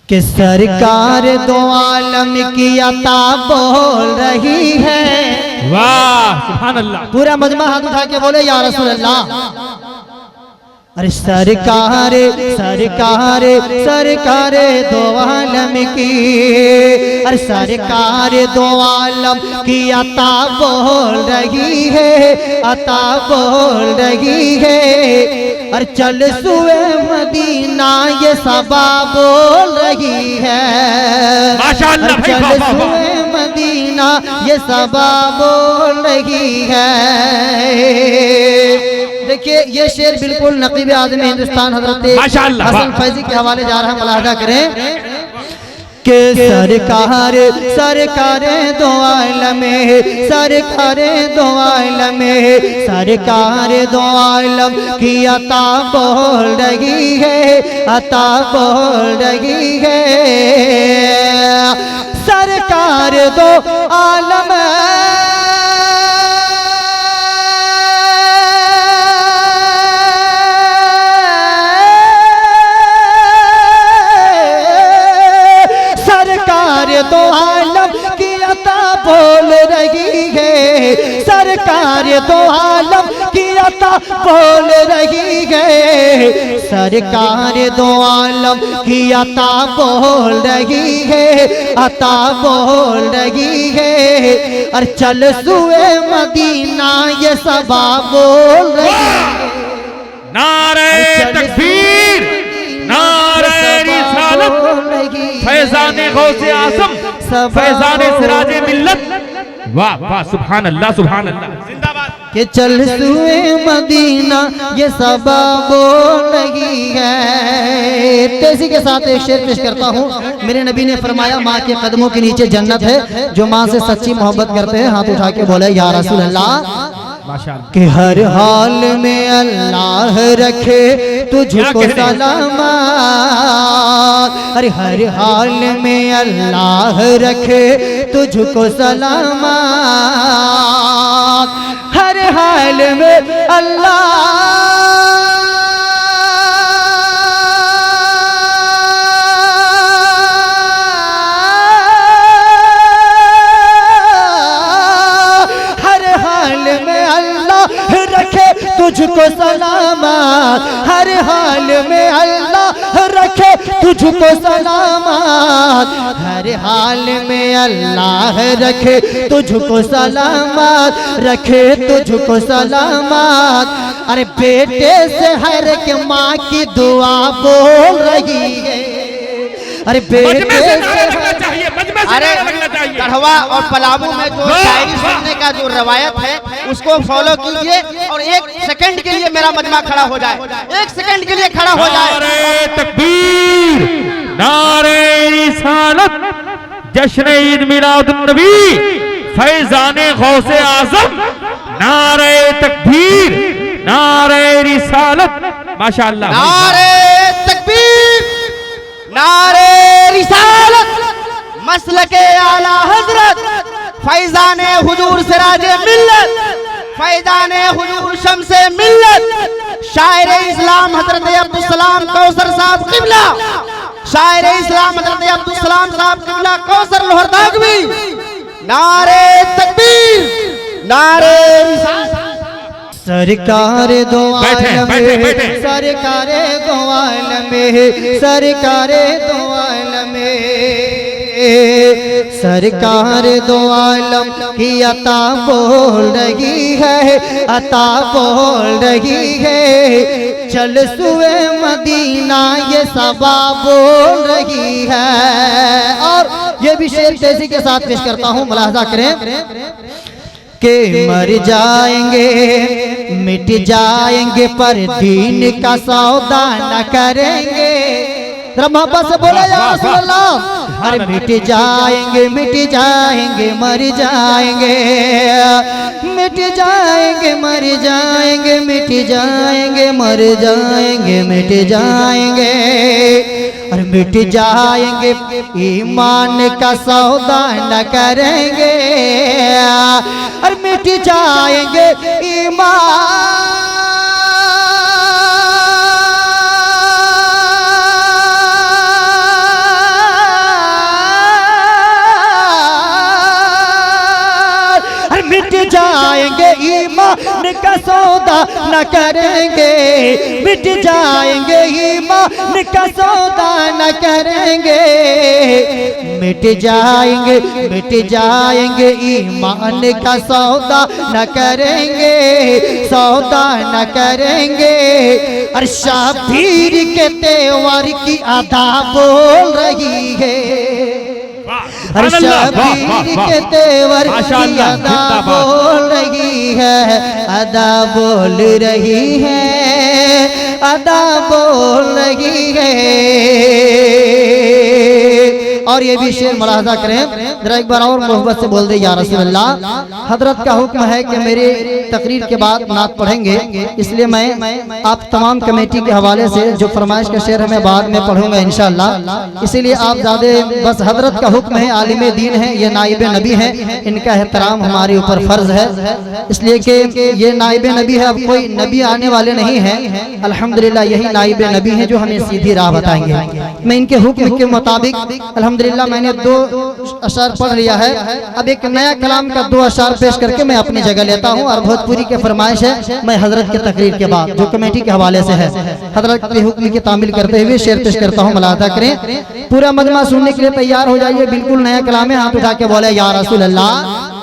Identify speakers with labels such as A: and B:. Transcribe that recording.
A: कि सरकार दो आलम की अता बोल रही है।
B: वाह सुभान अल्लाह।
A: पूरा मजमा हाथ उठा के बोले या रसूल अल्लाह। अरे सरकार सरकार सरकार दो आलम की, अरे सरकार दो आलम की अता बोल रही है, अता बोल रही है। अरे चल सुए मदीना ये सबा बोल रही है।
B: माशाअल्लाह।
A: चल सुए मदीना ये सबा बोल रही है। देखिए ये शेर बिल्कुल नकीब आज़म हिंदुस्तान हजरत हसन फैजी के हवाले जा रहा है, मुलाहजा करें कि सरकार सरकार दो आलम, सरकार दो आलम, सरकार दो आलम की अता बोल रही है, अता बोल रही है। सरकार दो आलम दो आलम की अता बोल रही है, सरकार दो आलम की अता बोल रही है। सरकार दो आलम की अता बोल रही है, अता बोल रही है। और चल सुए मदीना ये सबा बोल रही है।
B: नारे तकबीर, नारे रिसालत, फैज़ाने गौसे आज़म, फैज़ाने सिराजे मिल्लत। वाह वाह सुभान अल्लाह सुभान अल्लाह। जिंदाबाद।
A: कि चल सुए मदीना ये सबा बोल रही है। तेजी के साथ एक शेर पेश करता हूँ। मेरे नबी ने फरमाया माँ के कदमों के नीचे जन्नत है। जो माँ से सच्ची मोहब्बत करते हैं हाथ उठा के बोले या रसूल अल्लाह। कि हर हाल में अल्लाह रखे तुझको सलामत, अरे हर हाल में अल्लाह रखे तुझको सलामत, हर हाल में अल्लाह तुझको सलामत, हर हाल में अल्लाह रखे तुझको सलामत, हर हाल में अल्लाह रखे तुझको सलामत, रखे तुझको सलामत। अरे बेटे से हर एक माँ की दुआ बोल रही है। अरे बेटे
C: अरे गढ़वा और पलामू में जो शायरी सुनने का जो रवायत है उसको फॉलो कीजिए और एक सेकंड के लिए मेरा मजमा खड़ा हो जाए, एक सेकंड के लिए खड़ा हो जाए।
B: नारे तकबीर, नारे रिसालत, जश्न ईद मिलादुन नबी, फैज़ाने गौसे आज़म, नारे तकबीर, नारे रिसालत। माशाअल्लाह।
C: नारे तकबीर, नारे रिसालत, मसलके आला हजरत, फैज़ाने हुजूर सिराजे मिल्लत, फैज़ाने हुजूर शम्से मिल्लत, शायर इस्लाम हजरत अब्दुल सलाम कौसर साहब किबला, शायर इस्लाम हजरत अब्दुल सलाम साहब किबला कौसर लोहरदागवी। नारे तकबीर, नारे रिसालत।
A: सरकार दो आलम, सरकार दो आलम, सरकार दो आलम, सरकार दो आलम की अता बोल रही है, अता बोल रही है। चल सुए मदीना ये सबा बोल रही है। और ये भी शेर तेजी के साथ पेश करता हूँ, मुलाहजा करें कि मर जाएंगे मिट जाएंगे पर दीन का सौदा न करेंगे। मोहब्बत से बोला या रसूल अल्लाह। अरे मिट जाएंगे मर जाएंगे, मिट जाएंगे मर जाएंगे, मिट जाएंगे मर जाएंगे, मिट जाएंगे। और मिट जाएंगे ईमान का सौदा न करेंगे, और मिट जाएंगे ईमान। ईमान का सौदा न करेंगे, मिट जाएंगे ईमान का सौदा न करेंगे, मिट जाएंगे ईमान का सौदा न करेंगे, सौदा न करेंगे। और शबीर के तेवर की अदा बोल रही है, हर शबीर के तेवर की अदा बोल रही है, अदा बोल रही है, अदा बोल रही है। और ये भी शेर मुलाहजा करें, जरा एक बार और मोहब्बत से बोल दे या रसूल अल्लाह। हजरत का हुक्म है कि मेरे तकरीर के बाद नात पढ़ेंगे, इसलिए मैं आप तमाम कमेटी के हवाले से जो फरमाइश का शेर है मैं बाद में पढ़ूंगा इंशाअल्लाह। इसीलिए आप ज़्यादा बस हजरत का हुक्म है, आलिम दीन है, ये नाइब नबी है, इनका एहतराम हमारे ऊपर फर्ज है, इसलिए कि ये नाइब नबी है, अब कोई नबी आने वाले नहीं है। अल्हम्दुलिल्लाह यही नाइब नबी है जो हमें सीधी राह बताएंगे। मैं इनके हुक्म के मुताबिक अल्हम्दुलिल्लाह मैंने 2 अशार पढ़ लिया है, अब एक नया कलाम का 2 अशार पेश करके मैं अपनी जगह लेता हूँ। और भोजपुरी के फरमाइश है, मैं हजरत के तकरीर के बाद जो कमेटी के हवाले से है हजरत के हुक्म की तामील करते हुए शेर पेश करता हूँ। मुलाहजा करें, पूरा मजमा सुनने के लिए तैयार हो जाइए। बिल्कुल नया कलाम है, हाथ उठा के बोले या रसूल अल्लाह।